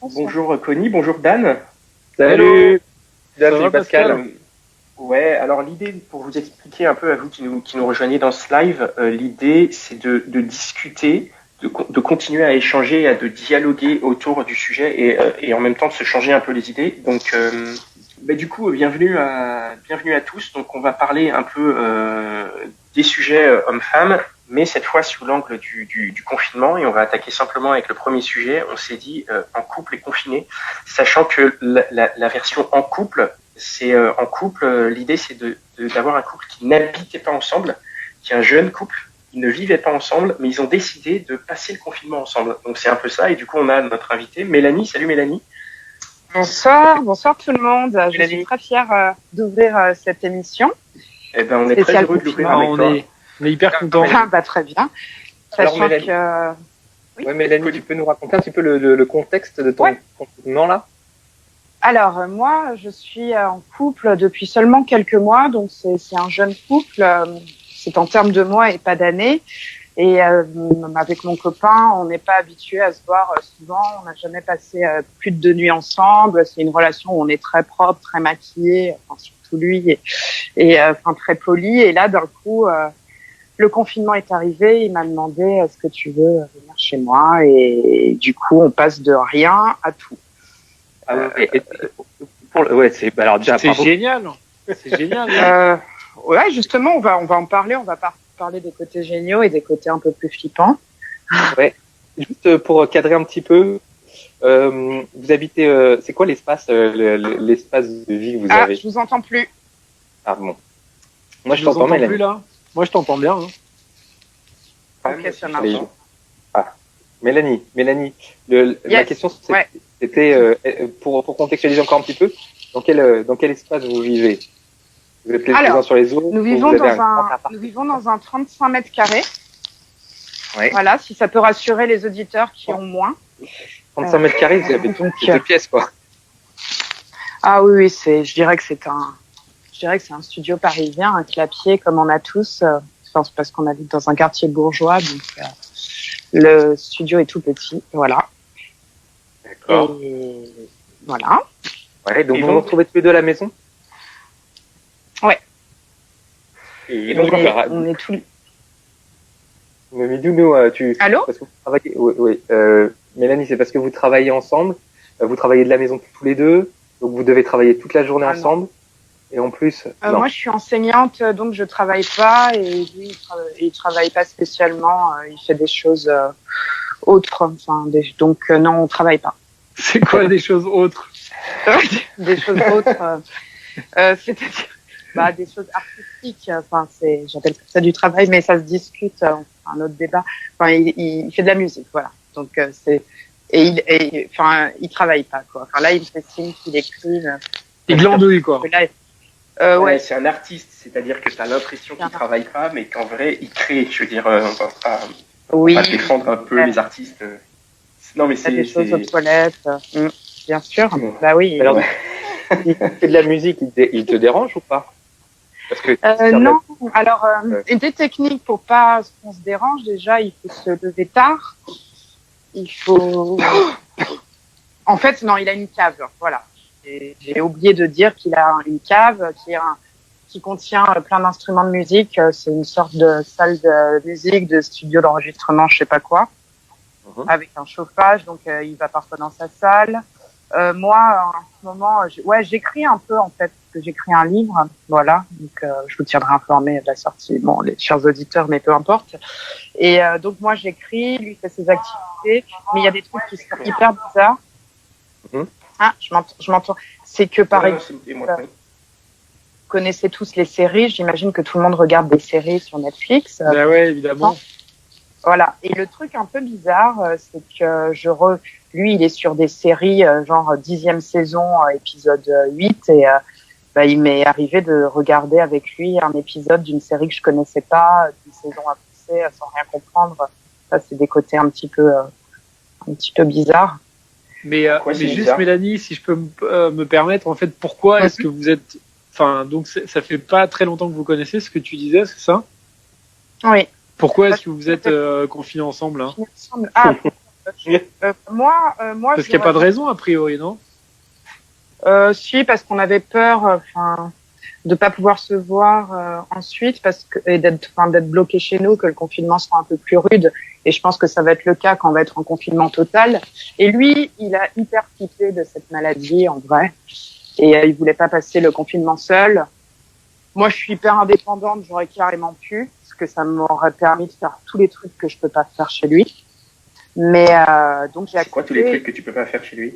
Bonjour Connie, bonjour Dan. Salut. Dan, salut Pascal. Ouais, alors l'idée, pour vous expliquer un peu à vous qui nous rejoignez dans ce live, l'idée c'est de discuter, de continuer à échanger, de dialoguer autour du sujet et en même temps de se changer un peu les idées. Donc du coup, bienvenue à tous. Donc on va parler un peu des sujets hommes-femmes, mais cette fois sous l'angle du confinement, et on va attaquer simplement avec le premier sujet. On s'est dit en couple et confiné, sachant que la version en couple, c'est en couple, l'idée c'est d'avoir un couple qui n'habitait pas ensemble, qui est un jeune couple. Ils ne vivaient pas ensemble, mais ils ont décidé de passer le confinement ensemble. Donc c'est un peu ça, et du coup on a notre invitée, Mélanie. Salut Mélanie. Bonsoir tout le monde. Je suis très fière d'ouvrir cette émission. Eh ben, on est très heureux de l'ouvrir avec toi. On est hyper contents. Très bien. Alors, Mélanie, oui, Mélanie, tu peux nous raconter un petit peu le contexte de ton confinement là? Alors, moi, je suis en couple depuis seulement quelques mois, donc c'est un jeune couple. C'est en termes de mois et pas d'années. Et avec mon copain, on n'est pas habitué à se voir souvent. On n'a jamais passé plus de 2 nuits ensemble. C'est une relation où on est très propre, très maquillé, enfin, surtout lui, et très poli. Et là, d'un coup, le confinement est arrivé. Il m'a demandé est-ce que tu veux venir chez moi, et du coup, on passe de rien à tout. C'est génial. C'est génial. Ouais, justement, on va en parler. On va parler des côtés géniaux et des côtés un peu plus flippants. Ouais. Juste pour cadrer un petit peu, vous habitez, c'est quoi l'espace, l'espace de vie que vous avez? Je vous entends plus. Ah bon. Moi je t'entends plus là. Moi je t'entends bien. Ok, ça marche. Mélanie, la question c'était pour contextualiser encore un petit peu, dans quel espace vous vivez? Vous êtes les uns sur les autres? Nous vivons dans un 35 mètres carrés. Ouais. Voilà, si ça peut rassurer les auditeurs qui ont moins. 35 mètres carrés, vous avez deux pièces, quoi. Ah oui, je dirais que c'est un studio parisien, un clapier comme on a tous. Parce qu'on habite dans un quartier bourgeois, donc le studio est tout petit, voilà. D'accord. Et voilà. Ouais, donc vous retrouvez tous les deux à la maison? Ouais. Et donc on est tous. Midou, tu. Allô? Parce que vous travaillez. Oui. Mélanie, c'est parce que vous travaillez ensemble. Vous travaillez de la maison tous les deux, donc vous devez travailler toute la journée ensemble. Et en plus. Moi, je suis enseignante, donc je travaille pas, et lui, il travaille pas spécialement. Il fait des choses autres. Enfin, donc non, on travaille pas. C'est quoi des choses autres? Des choses autres. C'est-à-dire des choses artistiques. Enfin, j'appelle ça du travail, mais ça se discute. Un autre débat. Enfin, il fait de la musique, voilà. Donc il travaille pas, quoi. Enfin là, il me fait signe qu'il écrit. Il glandouille, quoi. Ouais, c'est un artiste, c'est-à-dire que tu as l'impression qu'il travaille pas, mais qu'en vrai, il crée. Je veux dire, on va défendre un peu les artistes. Non, mais c'est des choses aux toilettes. Bien sûr. Bah oui. Alors, il fait de la musique, il te dérange ou pas? Parce que non. Alors, des techniques pour pas qu'on se dérange. Déjà, il faut se lever tard. Il faut. En fait, non, il a une cave. Voilà. J'ai oublié de dire qu'il a une cave qui contient plein d'instruments de musique. C'est une sorte de salle de musique, de studio d'enregistrement, je sais pas quoi, avec un chauffage. Donc, il va parfois dans sa salle. Moi, en ce moment, j'écris un peu, en fait, parce que j'écris un livre. Voilà. Donc, je vous tiendrai informé de la sortie. Bon, les chers auditeurs, mais peu importe. Et donc, moi, j'écris, lui fait ses activités, mais il y a des trucs qui sont hyper bizarres. Ah, je m'entends. C'est que par exemple, vous connaissez tous les séries. J'imagine que tout le monde regarde des séries sur Netflix. Ben ouais, évidemment. Voilà. Et le truc un peu bizarre, c'est que lui, il est sur des séries genre 10e saison, épisode 8, et il m'est arrivé de regarder avec lui un épisode d'une série que je connaissais pas, d'une saison avancée, sans rien comprendre. Ça, c'est des côtés un petit peu bizarres. Mais juste Mélanie, si je peux me permettre, en fait, pourquoi est-ce que vous êtes, enfin, donc ça fait pas très longtemps que vous connaissez ce que tu disais, c'est ça? Oui. Pourquoi est-ce que vous êtes confinés ensemble, hein? Moi, parce qu'il n'y a pas de raison a priori, non? Si, parce qu'on avait peur, de pas pouvoir se voir ensuite, et d'être bloqué chez nous, que le confinement sera un peu plus rude. Et je pense que ça va être le cas quand on va être en confinement total. Et lui, il a hyper flippé de cette maladie, en vrai. Et il voulait pas passer le confinement seul. Moi, je suis hyper indépendante, j'aurais carrément pu, parce que ça m'aurait permis de faire tous les trucs que je peux pas faire chez lui. Mais donc j'ai accepté. C'est quoi tous les trucs que tu peux pas faire chez lui?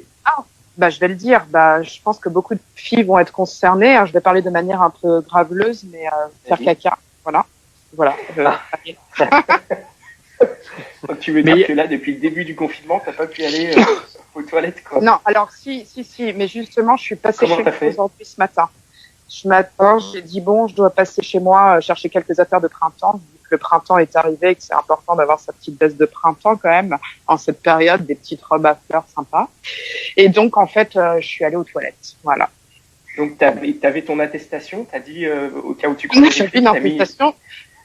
Je vais le dire. Je pense que beaucoup de filles vont être concernées. Je vais parler de manière un peu graveleuse, mais faire caca, voilà. Donc tu veux dire que là, depuis le début du confinement, t'as pas pu aller aux toilettes, quoi? Non, alors si, mais justement, je suis passée chez moi aujourd'hui ce matin. Ce matin, j'ai dit bon, je dois passer chez moi chercher quelques affaires de printemps. Vu que le printemps est arrivé et que c'est important d'avoir sa petite veste de printemps quand même en cette période, des petites robes à fleurs sympas. Et donc en fait, je suis allée aux toilettes. Voilà. Donc t'avais ton attestation, t'as dit au cas où tu connais. J'ai fait une attestation.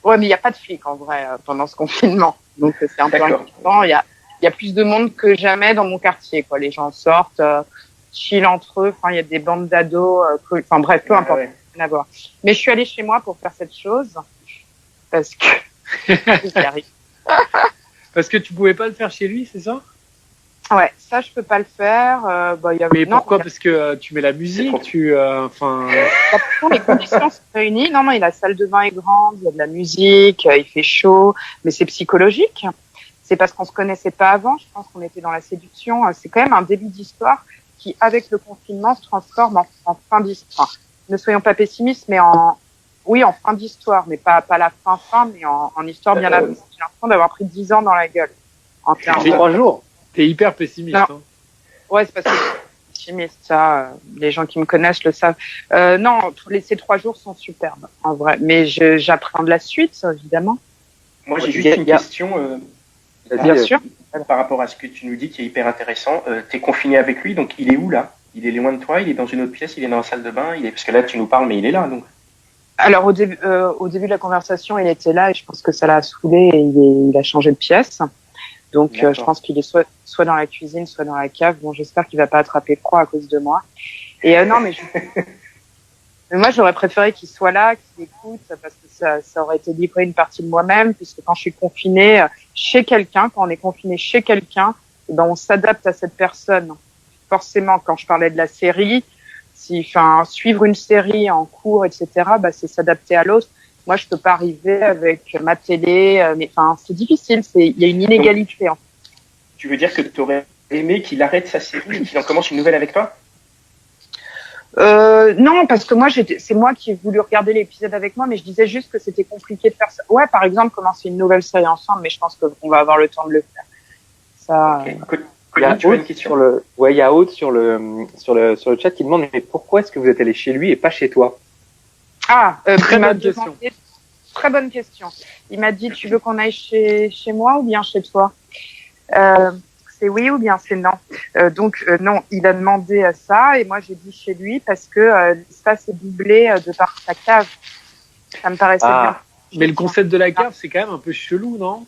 Ouais, mais il y a pas de flics en vrai pendant ce confinement. Donc c'est un peu inquiétant. Il y a plus de monde que jamais dans mon quartier, quoi. Les gens sortent, chill entre eux. Il y a des bandes d'ados. Bref, peu importe. Rien à voir. Mais je suis allée chez moi pour faire cette chose parce que j'y arrive. Parce que tu pouvais pas le faire chez lui, c'est ça? Ouais, ça je peux pas le faire. Mais pourquoi? Parce que tu mets la musique, les conditions sont réunies. Non, la salle de bain est grande, il y a de la musique, il fait chaud, mais c'est psychologique. C'est parce qu'on se connaissait pas avant. Je pense qu'on était dans la séduction. C'est quand même un début d'histoire qui, avec le confinement, se transforme en fin d'histoire. Ne soyons pas pessimistes, mais en fin d'histoire, mais pas la fin, mais en histoire bien avancée. J'ai l'impression d'avoir pris 10 ans dans la gueule. En termes de 3 jours. T'es hyper pessimiste. Hein. Ouais, c'est parce que je suis pessimiste, ça. Les gens qui me connaissent le savent. Non, ces 3 jours sont superbes, en vrai. Mais j'apprends de la suite, évidemment. Moi, j'ai juste une question. Bien sûr. Par rapport à ce que tu nous dis, qui est hyper intéressant. T'es confiné avec lui, donc il est où là? Il est loin de toi? Il est dans une autre pièce? Il est dans la salle de bain? Parce que là, tu nous parles, mais il est là, donc. Alors au début de la conversation, il était là et je pense que ça l'a saoulé et il a changé de pièce. Donc je pense qu'il est soit dans la cuisine, soit dans la cave. Bon, j'espère qu'il va pas attraper froid à cause de moi. Et non, mais moi j'aurais préféré qu'il soit là, qu'il écoute, parce que ça aurait été livré une partie de moi-même, puisque quand je suis confinée chez quelqu'un, quand on est confiné chez quelqu'un, on s'adapte à cette personne. Forcément, quand je parlais de la série, suivre une série en cours, etc., c'est s'adapter à l'autre. Moi, je peux pas arriver avec ma télé, c'est difficile, il y a une inégalité. Donc, tu veux dire que tu aurais aimé qu'il arrête sa série et qu'il en commence une nouvelle avec toi? Non, parce que moi, c'est moi qui ai voulu regarder l'épisode avec moi, mais je disais juste que c'était compliqué de faire ça. Ouais, par exemple, commencer une nouvelle série ensemble, mais je pense qu'on va avoir le temps de le faire. Ça. Okay. Tu as une question? Il y a Aude sur le chat qui demande, mais pourquoi est-ce que vous êtes allé chez lui et pas chez toi? Très bonne question. Très bonne question. Il m'a dit, tu veux qu'on aille chez moi ou bien chez toi? C'est oui ou bien c'est non. Non, il a demandé ça et moi j'ai dit chez lui parce que l'espace est doublé de par sa cave. Ça me paraissait bien. Mais le concept de la cave, c'est quand même un peu chelou, non?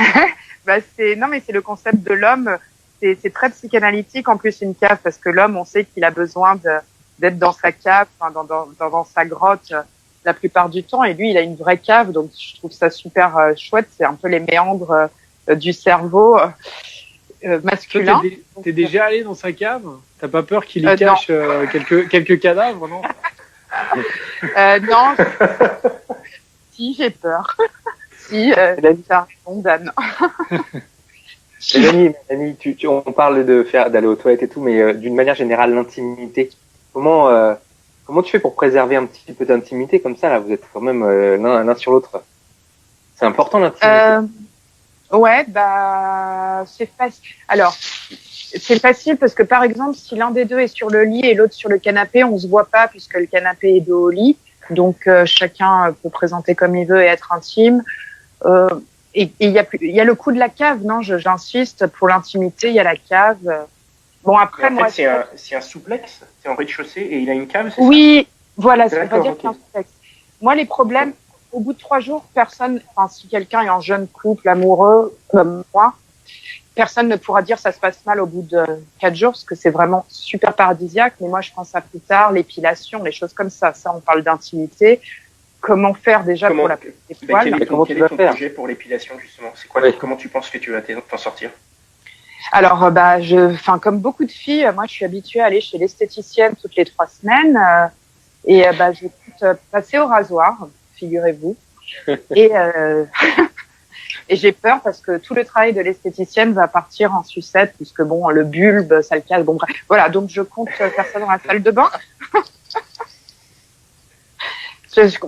Non, mais c'est le concept de l'homme. C'est très psychanalytique en plus une cave parce que l'homme, on sait qu'il a besoin d'être dans sa cave, dans sa grotte la plupart du temps. Et lui, il a une vraie cave, donc je trouve ça super chouette. C'est un peu les méandres du cerveau masculin. T'es déjà allé dans sa cave? T'as pas peur qu'il y cache quelques cadavres, non? Non. Si, j'ai peur. Si, ça condamne. Mélanie, on parle d'aller aux toilettes et tout, mais d'une manière générale, l'intimité. Comment tu fais pour préserver un petit peu d'intimité comme ça? Là, vous êtes quand même l'un sur l'autre. C'est important l'intimité. Ouais, c'est facile. Alors, c'est facile parce que par exemple, si l'un des deux est sur le lit et l'autre sur le canapé, on se voit pas puisque le canapé est dos au lit. Donc chacun peut présenter comme il veut et être intime. Et il y a le coup de la cave, non? J'insiste, pour l'intimité, il y a la cave. Bon, après, moi. C'est un souplex, c'est en rez-de-chaussée et il a une cave, c'est ça? Oui, voilà, ça veut pas dire qu'il y a un souplex. Moi, les problèmes, au bout de 3 jours, si quelqu'un est en jeune couple, amoureux, comme moi, personne ne pourra dire ça se passe mal au bout de 4 jours, parce que c'est vraiment super paradisiaque. Mais moi, je pense à plus tard, l'épilation, les choses comme ça. Ça, on parle d'intimité. Comment faire déjà pour la prise des poils? Quel est ton projet pour l'épilation, justement? C'est quoi, comment tu penses que tu vas t'en sortir? Alors, comme beaucoup de filles, moi, je suis habituée à aller chez l'esthéticienne toutes les 3 semaines, je coûte passer au rasoir, figurez-vous. Et j'ai peur parce que tout le travail de l'esthéticienne va partir en sucette, puisque bon, le bulbe, ça le casse. Bon, bref. Voilà. Donc, je compte faire ça dans la salle de bain.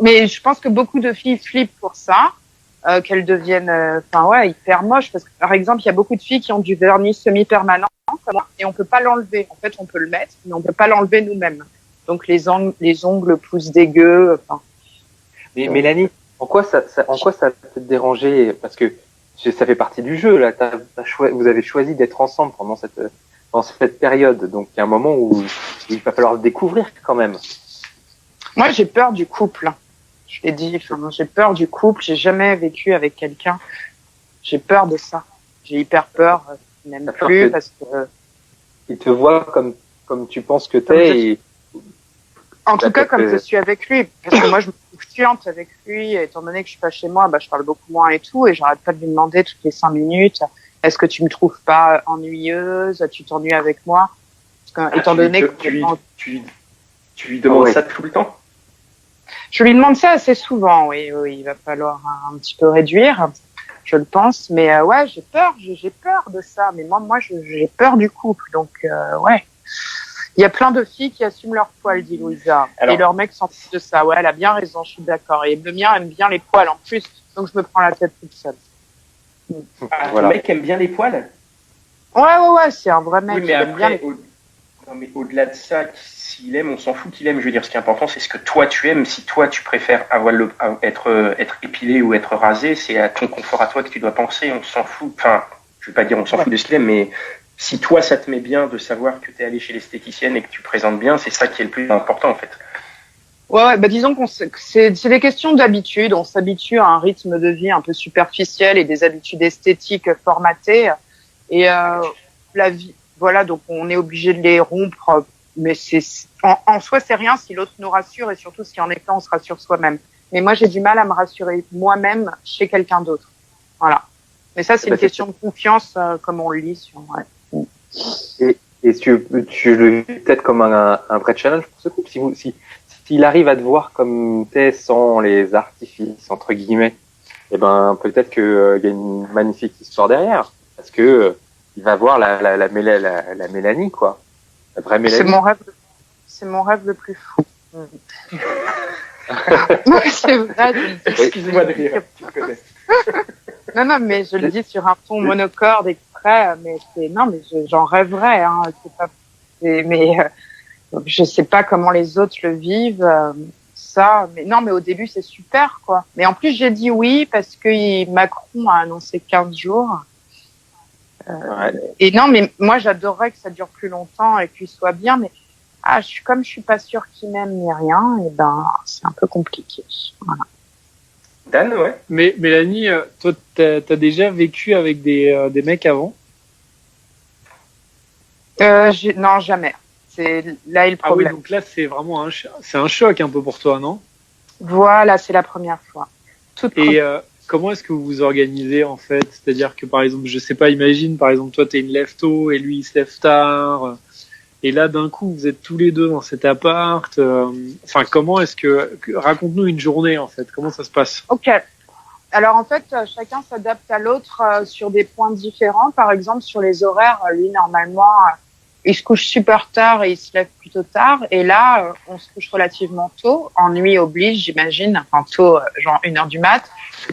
Mais je pense que beaucoup de filles flippent pour ça, qu'elles deviennent, hyper moches. Parce que, par exemple, il y a beaucoup de filles qui ont du vernis semi-permanent, et on peut pas l'enlever. En fait, on peut le mettre, mais on peut pas l'enlever nous-mêmes. Donc, les ongles poussent dégueu. Mais Mélanie, en quoi ça peut te déranger? Parce que ça fait partie du jeu, là. Vous avez choisi d'être ensemble pendant cette période. Donc, il y a un moment où il va falloir le découvrir quand même. Moi, j'ai peur du couple. Je l'ai dit, j'ai peur du couple. J'ai jamais vécu avec quelqu'un. J'ai peur de ça. J'ai hyper peur. Même plus parce que. Il te voit comme tu penses que t'es. En tout cas, comme je suis avec lui. Parce que moi, je me trouve chiante avec lui. Étant donné que je suis pas chez moi, je parle beaucoup moins et tout. Et j'arrête pas de lui demander toutes les 5 minutes. Est-ce que tu me trouves pas ennuyeuse? Tu t'ennuies avec moi? Parce que, étant donné que tu lui demandes ça tout le temps? Je lui demande ça assez souvent, oui, il va falloir un petit peu réduire, je le pense, mais j'ai peur de ça, mais moi j'ai peur du couple, donc il y a plein de filles qui assument leur poil, dit Louisa, et leur mec s'en fiche de ça, elle a bien raison, je suis d'accord, et le mien aime bien les poils en plus, donc je me prends la tête toute seule. Voilà. Le mec aime bien les poils? Ouais, c'est un vrai mec, oui, mais il aime bien les poils. Non, mais au-delà de ça, s'il aime, on s'en fout qu'il aime. Je veux dire, ce qui est important, c'est ce que toi tu aimes. Si toi tu préfères être épilé ou être rasé, c'est à ton confort à toi que tu dois penser. On s'en fout. Enfin, je veux pas dire on s'en fout de ce qu'il aime, mais si toi ça te met bien de savoir que tu es allé chez l'esthéticienne et que tu présentes bien, c'est ça qui est le plus important en fait. Ouais, disons que c'est des questions d'habitude. On s'habitue à un rythme de vie un peu superficiel et des habitudes esthétiques formatées. Et la vie. Voilà, donc on est obligé de les rompre, mais en soi c'est rien si l'autre nous rassure et surtout si en effet on se rassure soi-même. Mais moi j'ai du mal à me rassurer moi-même chez quelqu'un d'autre. Voilà. Mais ça c'est une question de confiance, comme on le lit sur. Ouais. Et tu le vis peut-être comme un vrai challenge pour ce couple, s'il arrive à te voir comme t'es sans les artifices entre guillemets, peut-être que y a une magnifique histoire derrière, parce que il va voir la Mélanie, quoi. La vraie Mélanie. C'est mon rêve le plus fou. C'est vrai. Excuse-moi de rire, tu le connais. Non, mais je le dis sur un ton monocorde exprès, mais j'en rêverais, hein. Je sais pas comment les autres le vivent, ça. Mais au début, c'est super, quoi. Mais en plus, j'ai dit oui parce que Macron a annoncé 15 jours. Et non, mais moi j'adorerais que ça dure plus longtemps et qu'il soit bien, mais je suis pas sûre qu'il m'aime ni rien, et c'est un peu compliqué. Voilà. Dan, ouais. Mais Mélanie, toi t'as déjà vécu avec des mecs avant? Non, jamais. C'est là le problème. Ah oui, donc là c'est vraiment c'est un choc un peu pour toi, non? Voilà, c'est la première fois. Comment est-ce que vous vous organisez en fait? C'est-à-dire que par exemple, je sais pas, imagine par exemple toi t'es une lève tôt et lui il se lève tard, et là d'un coup vous êtes tous les deux dans cet appart. Comment est-ce que raconte-nous une journée en fait? Comment ça se passe? Ok. Alors en fait, chacun s'adapte à l'autre sur des points différents. Par exemple, sur les horaires, lui normalement il se couche super tard et il se lève plutôt tard. Et là, on se couche relativement tôt. Ennui oblige, j'imagine. Enfin, tôt, genre 1h du mat.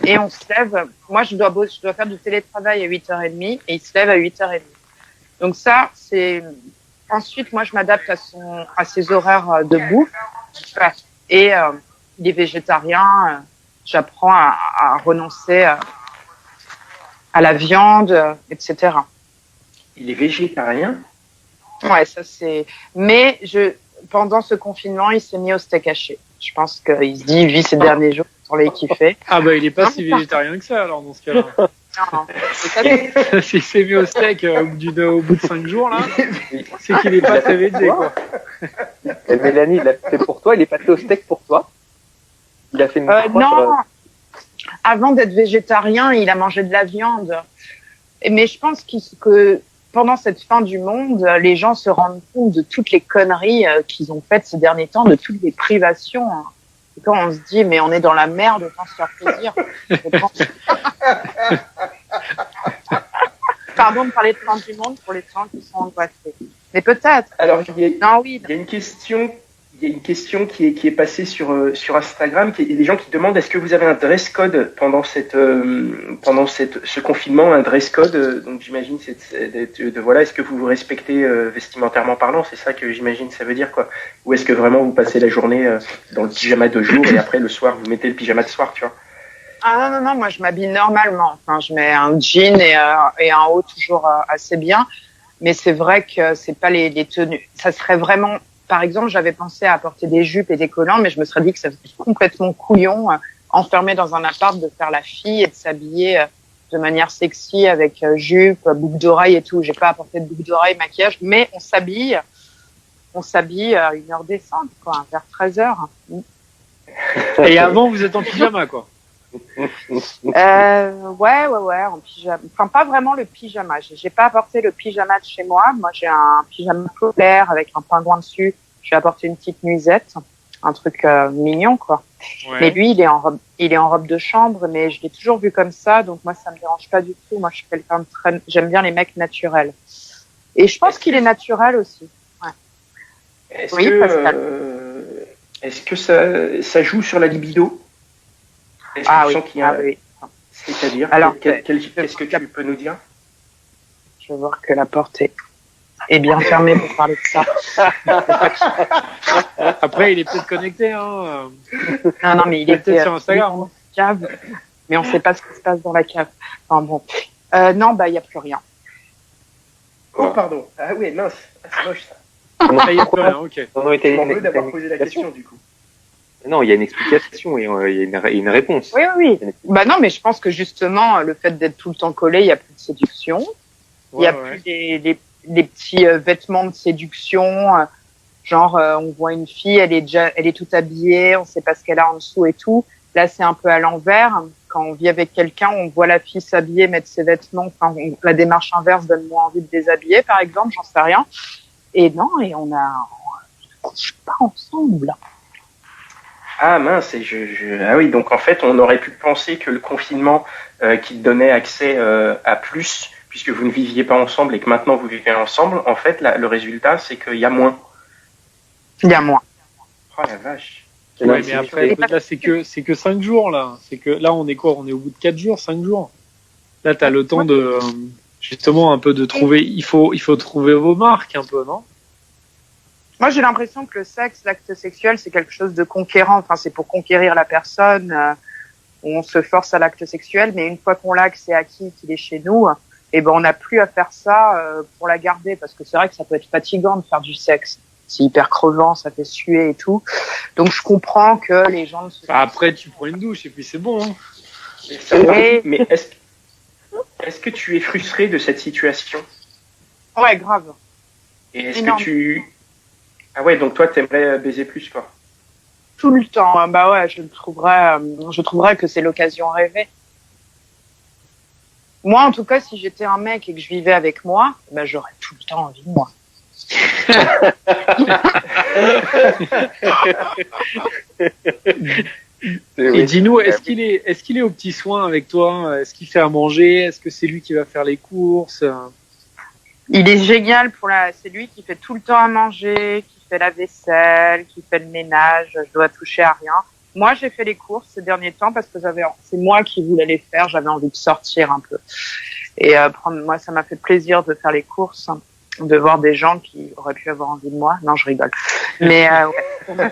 Et on se lève. Moi, je dois faire du télétravail à 8h30 et il se lève à 8h30. Donc ça, c'est, ensuite, moi, je m'adapte à ses horaires de bouffe. Et, il est végétarien. J'apprends à renoncer à la viande, etc. Il est végétarien? Ouais, ça c'est. Mais pendant ce confinement, il s'est mis au steak haché. Je pense qu'il se dit, il vit ces derniers jours pour les kiffer. Il est pas si végétarien que ça alors dans ce cas-là. Non, peut-être. S'il s'est mis au steak au bout de 5 jours, là, c'est qu'il est pas très VG, quoi. Et Mélanie, il l'a fait pour toi, il est passé au steak pour toi. Il a fait une croix Non, sur... avant d'être végétarien, il a mangé de la viande. Mais je pense que pendant cette fin du monde, les gens se rendent compte de toutes les conneries qu'ils ont faites ces derniers temps, de toutes les privations. Et quand on se dit, mais on est dans la merde, autant se faire plaisir. Je pense. Pardon de parler de fin du monde pour les gens qui sont angoissés. Mais peut-être. Alors, Non, oui. il y a une question qui est passée sur Instagram. Il y a des gens qui demandent est-ce que vous avez un dress code pendant ce confinement, un dress code. Donc j'imagine voilà, est-ce que vous vous respectez vestimentairement parlant, c'est ça que j'imagine ça veut dire quoi. Ou est-ce que vraiment vous passez la journée dans le pyjama de jour et après le soir vous mettez le pyjama de soir, tu vois. Ah non, moi je m'habille normalement. Enfin, je mets un jean et un haut toujours assez bien. Mais c'est vrai que c'est pas les tenues. Ça serait vraiment, par exemple, j'avais pensé à porter des jupes et des collants, mais je me serais dit que ça serait complètement couillon, enfermé dans un appart, de faire la fille et de s'habiller de manière sexy avec jupe, boucle d'oreille et tout. J'ai pas apporté de boucle d'oreille, maquillage, mais on s'habille à une heure décente, quoi, vers 13h. Et avant, vous êtes en pyjama, quoi. Ouais, en pyjama. Enfin, pas vraiment le pyjama. J'ai pas apporté le pyjama de chez moi. Moi, j'ai un pyjama polaire avec un pingouin dessus. J'ai apporté une petite nuisette, un truc mignon, quoi. Ouais. Mais lui, il est en robe de chambre, mais je l'ai toujours vu comme ça, donc moi, ça me dérange pas du tout. Moi, je suis quelqu'un de très, j'aime bien les mecs naturels. Et je pense qu'il est naturel aussi. Ouais. Est-ce que ça joue sur la libido? Est-ce que tu sens qu'il y a... oui. C'est-à-dire, alors, qu'est-ce que tu peux nous dire? Je veux voir que la porte est bien fermée pour parler de ça. Après, il est peut-être connecté, hein. Non, mais il est peut-être sur Instagram. Cave, mais on ne sait pas ce qui se passe dans la cave. Enfin bon. Non, il n'y a plus rien. Oh, pardon. Ah oui, mince. C'est moche, ça. Il y a plus rien, ok. On a Je m'en veux d'avoir posé la question, du coup. Non, il y a une explication et il y a une réponse. Oui. Bah non, mais je pense que justement, le fait d'être tout le temps collé, il n'y a plus de séduction. Il n'y a plus les petits vêtements de séduction. Genre, on voit une fille, elle est toute habillée, on ne sait pas ce qu'elle a en dessous et tout. Là, c'est un peu à l'envers. Quand on vit avec quelqu'un, on voit la fille s'habiller, mettre ses vêtements. Enfin, la démarche inverse donne moins envie de déshabiller, par exemple, j'en sais rien. Et non, on ne couche pas ensemble. Ah mince, ah oui, donc en fait, on aurait pu penser que le confinement qui donnait accès à plus, puisque vous ne viviez pas ensemble et que maintenant vous vivez ensemble, en fait, le résultat, c'est qu'il y a moins. Il y a moins. Oh la vache. Ouais, mais après, là, c'est que 5 jours, là. C'est que, là, on est quoi? On est au bout de 4 jours, 5 jours. Là, t'as le temps de, justement, un peu de trouver, il faut trouver vos marques, un peu, non? Moi, j'ai l'impression que le sexe, l'acte sexuel, c'est quelque chose de conquérant. Enfin, c'est pour conquérir la personne. On se force à l'acte sexuel, mais une fois qu'on l'a, que c'est acquis, qu'il est chez nous, et ben, on n'a plus à faire ça pour la garder, parce que c'est vrai que ça peut être fatigant de faire du sexe. C'est hyper crevant, ça fait suer et tout. Donc, je comprends que les gens... Après, tu prends une douche et puis c'est bon. Hein. Mais est-ce que tu es frustré de cette situation? Ouais, grave. Et est-ce que tu... Ah ouais, donc toi, t'aimerais baiser plus, quoi. Tout le temps. Bah ouais, je trouverais que c'est l'occasion rêvée. Moi, en tout cas, si j'étais un mec et que je vivais avec moi, bah, j'aurais tout le temps envie de moi. Et dis-nous, est-ce qu'il est aux petits soins avec toi? Est-ce qu'il fait à manger? Est-ce que c'est lui qui va faire les courses? Il est génial c'est lui qui fait tout le temps à manger, qui fait la vaisselle, qui fait le ménage. Je dois toucher à rien. Moi, j'ai fait les courses ces derniers temps parce que c'est moi qui voulais les faire. J'avais envie de sortir un peu. Et moi, ça m'a fait plaisir de faire les courses, de voir des gens qui auraient pu avoir envie de moi. Non, je rigole. Mais ouais.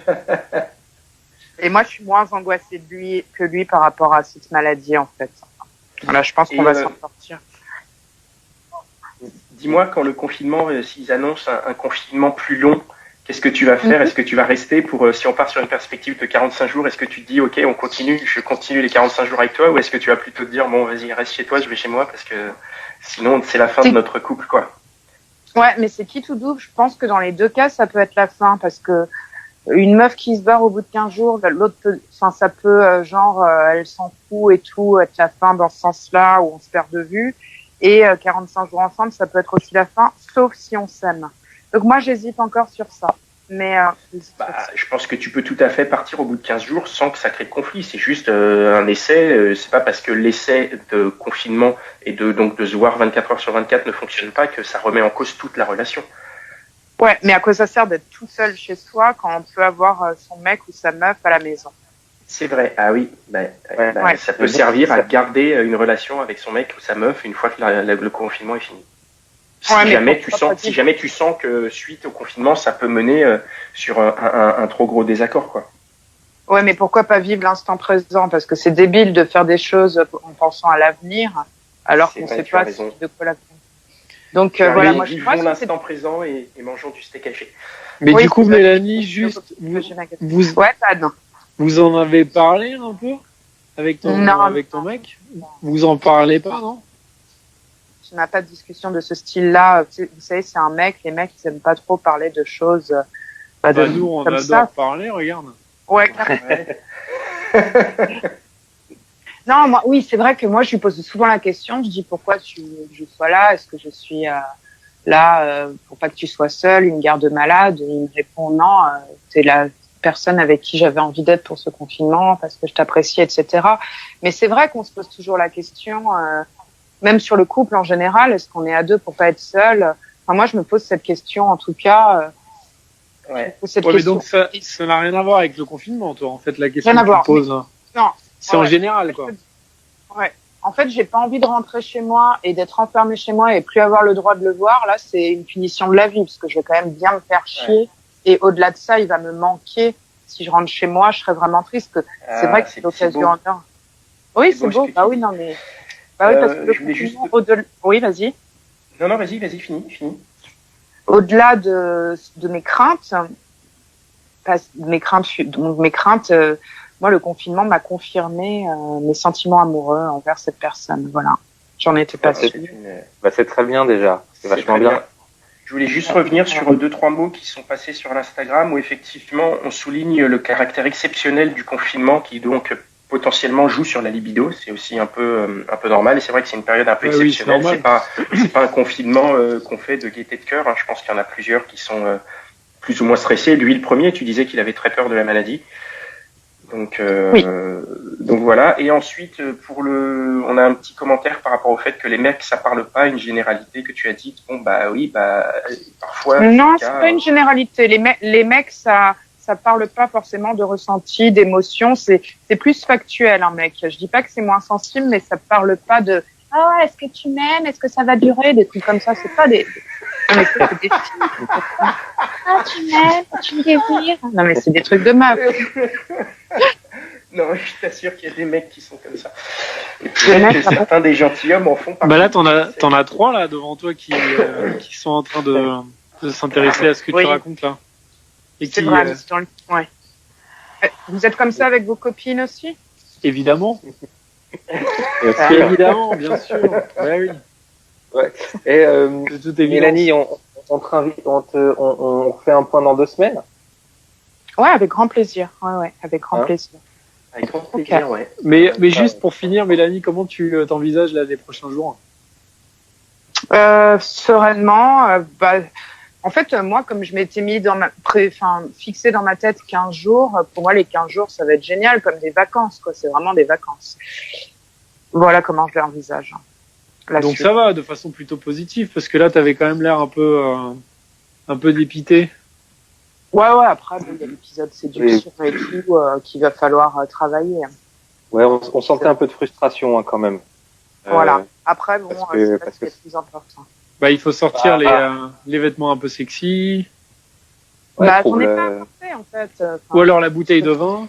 Et moi, je suis moins angoissée que lui par rapport à cette maladie, en fait. Voilà, je pense qu'on va s'en sortir. Dis-moi, quand le confinement, s'ils annoncent un confinement plus long, Qu'est-ce que tu vas faire? Est-ce que tu vas rester pour, si on part sur une perspective de 45 jours, est-ce que tu te dis, OK, je continue les 45 jours avec toi, ou est-ce que tu vas plutôt te dire, bon, vas-y, reste chez toi, je vais chez moi, parce que sinon, c'est la fin de notre couple, quoi. Ouais, mais c'est quitte ou double. Je pense que dans les deux cas, ça peut être la fin, parce que une meuf qui se barre au bout de 15 jours, l'autre peut, enfin, ça peut, elle s'en fout et tout, être la fin dans ce sens-là, où on se perd de vue. Et 45 jours ensemble, ça peut être aussi la fin, sauf si on s'aime. Donc moi, j'hésite encore sur ça. Mais je pense que tu peux tout à fait partir au bout de 15 jours sans que ça crée de conflit. C'est juste un essai. C'est pas parce que l'essai de confinement et donc de se voir 24 heures sur 24 ne fonctionne pas que ça remet en cause toute la relation. Ouais, mais à quoi ça sert d'être tout seul chez soi quand on peut avoir son mec ou sa meuf à la maison? C'est vrai. Ah oui. Ça peut servir à garder une relation avec son mec ou sa meuf une fois que le confinement est fini. Si jamais tu sens que suite au confinement, ça peut mener sur un trop gros désaccord, quoi. Ouais, mais pourquoi pas vivre l'instant présent? Parce que c'est débile de faire des choses en pensant à l'avenir, alors qu'on ne sait pas de quoi l'avenir. Donc voilà, moi je vivons l'instant présent et mangeons du steak haché. Mais du coup, Mélanie, juste vous en avez parlé un peu avec ton mec? Vous en parlez pas, non? On n'a pas de discussion de ce style-là. Vous savez, c'est un mec. Les mecs, ils aiment pas trop parler de choses. Nous, on adore parler, regarde. Ouais. Non, oui, c'est vrai que moi, je lui pose souvent la question. Je dis pourquoi je sois là. Est-ce que je suis là pour pas que tu sois seule, une garde malade? Et il me répond non. T'es la personne avec qui j'avais envie d'être pour ce confinement parce que je t'apprécie, etc. Mais c'est vrai qu'on se pose toujours la question. Même sur le couple en général, est-ce qu'on est à deux pour pas être seul? Enfin, moi, je me pose cette question, en tout cas. Ouais. Mais donc, ça n'a rien à voir avec le confinement, toi. En fait, la question que tu poses, non. C'est en général, quoi. Ouais. En fait, j'ai pas envie de rentrer chez moi et d'être enfermée chez moi et plus avoir le droit de le voir. Là, c'est une punition de la vie, parce que je vais quand même bien me faire chier. Ouais. Et au-delà de ça, il va me manquer. Si je rentre chez moi, je serais vraiment triste. C'est vrai que c'est l'occasion en or. Oui, c'est beau. Bah oui, non, mais. Bah oui, parce que oui, vas-y. Non, vas-y, finis. Au-delà de mes craintes, moi, le confinement m'a confirmé mes sentiments amoureux envers cette personne. Voilà. J'en étais pas sûre. C'est très bien déjà. C'est vachement bien. Je voulais juste revenir sur 2-3 mots qui sont passés sur l'Instagram où effectivement on souligne le caractère exceptionnel du confinement qui donc potentiellement joue sur la libido, c'est aussi un peu normal et c'est vrai que c'est une période un peu exceptionnelle. C'est pas un confinement qu'on fait de gaieté de cœur. Hein. Je pense qu'il y en a plusieurs qui sont plus ou moins stressés. Lui, le premier, tu disais qu'il avait très peur de la maladie. Donc voilà. Et ensuite, on a un petit commentaire par rapport au fait que les mecs, ça parle pas, une généralité que tu as dit. Bon, parfois. Non, c'est pas une généralité. Les mecs, ça parle pas forcément de ressenti, d'émotion. C'est plus factuel, un mec. Je dis pas que c'est moins sensible, mais ça parle pas de est-ce que tu m'aimes, est-ce que ça va durer, des trucs comme ça. C'est pas des c'est des tu m'aimes, tu me désires. Non, mais c'est des trucs de meuf. Non, je t'assure qu'il y a des mecs qui sont comme ça. Et peut-être que certains des gentilshommes en font partie. Bah là, t'en as 3 là devant toi qui sont en train de s'intéresser à ce que tu racontes là. Et c'est vrai. Ouais. Vous êtes comme ça avec vos copines aussi? Évidemment. Évidemment, bien sûr. Ouais, oui. Ouais. Et Mélanie, on fait un point dans 2 semaines. Ouais, avec grand plaisir. Ouais, avec grand plaisir. Avec grand plaisir, ouais. Mais juste pour finir, Mélanie, comment tu t'envisages là les prochains jours? Sereinement. En fait, moi, comme je m'étais mis fixé dans ma tête 15 jours, pour moi, les 15 jours, ça va être génial, comme des vacances, quoi. C'est vraiment des vacances. Voilà comment je l'envisage. Donc ça va, de façon plutôt positive, parce que là, t'avais quand même l'air un peu dépité. Ouais, après, il y a l'épisode séduction et tout, qu'il va falloir travailler. Ouais, on sentait un peu de frustration, quand même. Voilà. Après, c'est parce que c'est plus important. Il faut sortir les vêtements un peu sexy. Ouais, j'en ai pas apporté, en fait. Ou alors la bouteille de vin.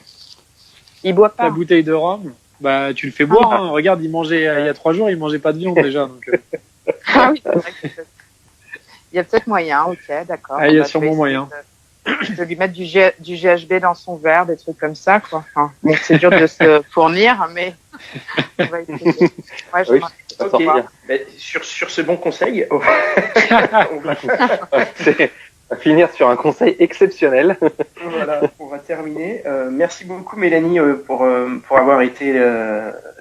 Il boit pas. La bouteille de rhum. Tu le fais boire, hein. Regarde, il y a 3 jours, il mangeait pas de viande déjà. Donc, Ah oui, c'est vrai que il y a peut-être moyen, ok, d'accord. Il y a sûrement moyen. de lui mettre du GHB dans son verre, des trucs comme ça, quoi. Enfin, bon, c'est dur de se fournir, mais on va essayer. Ouais, Oui. Ok. Ben, sur ce bon conseil, on va, On va finir sur un conseil exceptionnel. voilà, on va terminer. Merci beaucoup Mélanie pour avoir été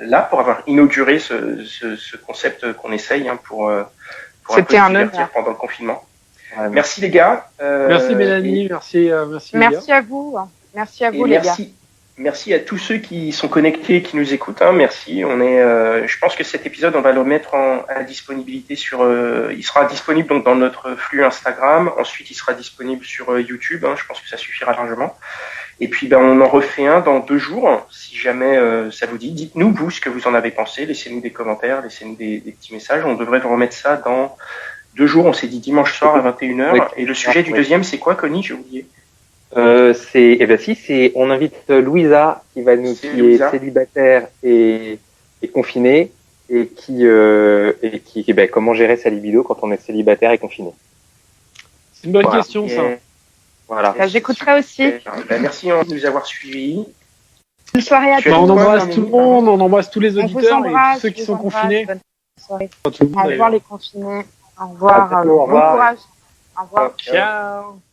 là, pour avoir inauguré ce concept qu'on essaye pour un peu C'était se un divertir honneur. pendant le confinement. Ouais, Merci les gars. Merci Mélanie, merci les gars. Merci à vous. Merci à vous, Et les gars. merci à tous ceux qui sont connectés, qui nous écoutent. Hein, merci. Je pense que cet épisode, on va le mettre à disponibilité il sera disponible donc dans notre flux Instagram. Ensuite, il sera disponible sur YouTube. Hein, je pense que ça suffira largement. Et puis, ben, on en refait un dans 2 jours. Si jamais ça vous dit, dites-nous vous ce que vous en avez pensé. Laissez-nous des commentaires, laissez-nous des petits messages. On devrait vous remettre ça dans 2 jours. On s'est dit dimanche soir à 21h. Oui. Et le sujet du deuxième, c'est quoi, Connie? J'ai oublié. On invite Louisa qui est célibataire et confinée et qui comment gérer sa libido quand on est célibataire et confiné. C'est une bonne Voilà. question, ça. Voilà. J'écouterai aussi. Ben, merci de nous avoir suivis. Bonne soirée à Tu tous. as On dit quoi, embrasse Mélanie? tout le monde, on embrasse tous les On vous auditeurs et embrasse, tous ceux qui je sont vous embrasse. confinés. Bonne soirée. Tout le monde, Au revoir d'ailleurs. les confinés. Au revoir. À bientôt, au Bon revoir. courage. Au revoir. Ciao.